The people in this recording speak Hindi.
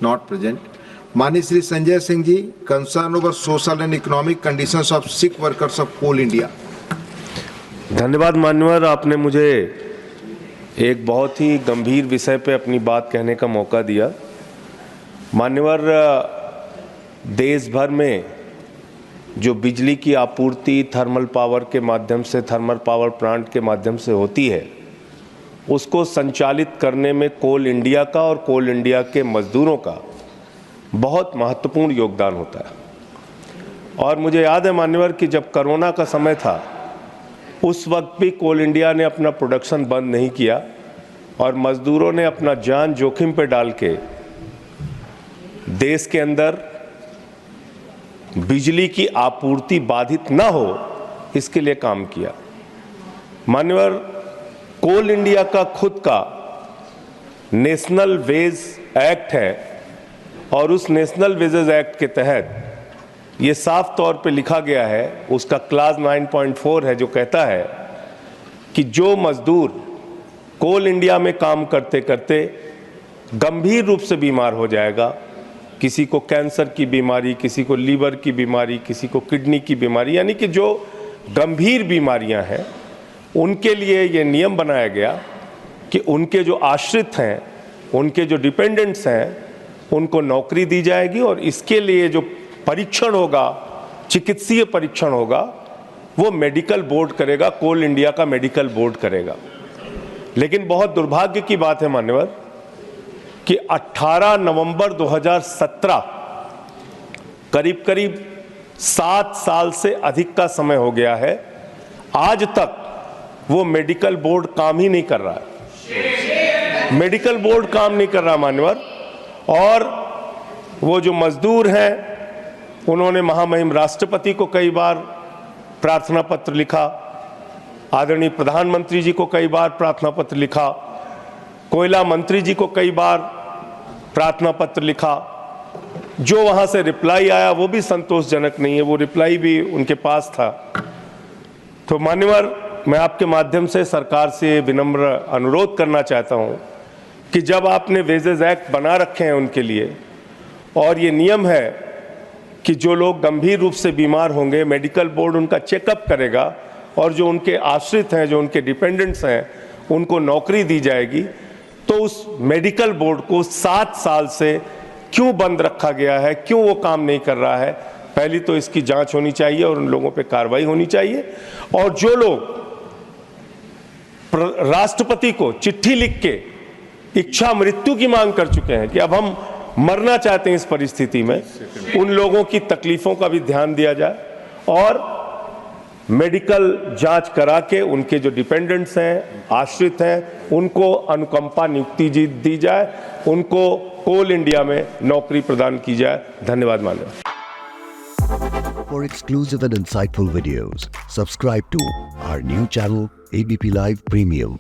not present. Mani Shri Sanjay Singh ji, concern over social and economic conditions of Sikh workers of Coal India. धन्यवाद मान्यवर, आपने मुझे एक बहुत ही गंभीर विषय पे अपनी बात कहने का मौका दिया। मान्यवर, देश भर में जो बिजली की आपूर्ति थर्मल पावर के माध्यम से, थर्मल पावर प्लांट के माध्यम से होती है, उसको संचालित करने में कोल इंडिया का और कोल इंडिया के मजदूरों का बहुत महत्वपूर्ण योगदान होता है। और मुझे याद है मान्यवर कि जब कोरोना का समय था, उस वक्त भी कोल इंडिया ने अपना प्रोडक्शन बंद नहीं किया और मजदूरों ने अपना जान जोखिम पे डाल के देश के अंदर बिजली की आपूर्ति बाधित ना हो, इसके लिए काम किया। मान्यवर, कोल इंडिया का खुद का नेशनल वेज एक्ट है और उस नेशनल वेजेस एक्ट के तहत ये साफ तौर पे लिखा गया है, उसका क्लास 9.4 है जो कहता है कि जो मजदूर कोल इंडिया में काम करते करते गंभीर रूप से बीमार हो जाएगा, किसी को कैंसर की बीमारी, किसी को लीवर की बीमारी, किसी को किडनी की बीमारी, यानी कि जो गंभीर बीमारियां हैं, उनके लिए ये नियम बनाया गया कि उनके जो आश्रित हैं, उनके जो डिपेंडेंट्स हैं, उनको नौकरी दी जाएगी और इसके लिए जो परीक्षण होगा, चिकित्सीय परीक्षण होगा, वो मेडिकल बोर्ड करेगा, कोल इंडिया का मेडिकल बोर्ड करेगा। लेकिन बहुत दुर्भाग्य की बात है मान्यवर कि 18 नवंबर 2017, करीब करीब 7 साल से अधिक का समय हो गया है, आज तक वो मेडिकल बोर्ड काम ही नहीं कर रहा है। मेडिकल बोर्ड काम नहीं कर रहा मान्यवर। और वो जो मजदूर हैं, उन्होंने महामहिम राष्ट्रपति को कई बार प्रार्थना पत्र लिखा, आदरणीय प्रधानमंत्री जी को कई बार प्रार्थना पत्र लिखा, कोयला मंत्री जी को कई बार प्रार्थना पत्र लिखा। जो वहां से रिप्लाई आया वो भी संतोषजनक नहीं है, वो रिप्लाई भी उनके पास था। तो मान्यवर, मैं आपके माध्यम से सरकार से विनम्र अनुरोध करना चाहता हूं कि जब आपने वेजेस एक्ट बना रखे हैं उनके लिए, और ये नियम है कि जो लोग गंभीर रूप से बीमार होंगे, मेडिकल बोर्ड उनका चेकअप करेगा और जो उनके आश्रित हैं, जो उनके डिपेंडेंट्स हैं, उनको नौकरी दी जाएगी, तो उस मेडिकल बोर्ड को 7 साल से क्यों बंद रखा गया है, क्यों वो काम नहीं कर रहा है? पहली तो इसकी जांच होनी चाहिए और उन लोगों पे कार्रवाई होनी चाहिए। और जो लोग राष्ट्रपति को चिट्ठी लिख के इच्छा मृत्यु की मांग कर चुके हैं कि अब हम मरना चाहते हैं इस परिस्थिति में, उन लोगों की तकलीफों का भी ध्यान दिया जाए और मेडिकल जांच करा के उनके जो डिपेंडेंट्स हैं, आश्रित हैं, उनको अनुकंपा नियुक्ति दी जाए, उनको कोल इंडिया में नौकरी प्रदान की जाए। धन्यवाद मान्यवर। For exclusive and insightful videos, subscribe to our new channel ABP Live Premium.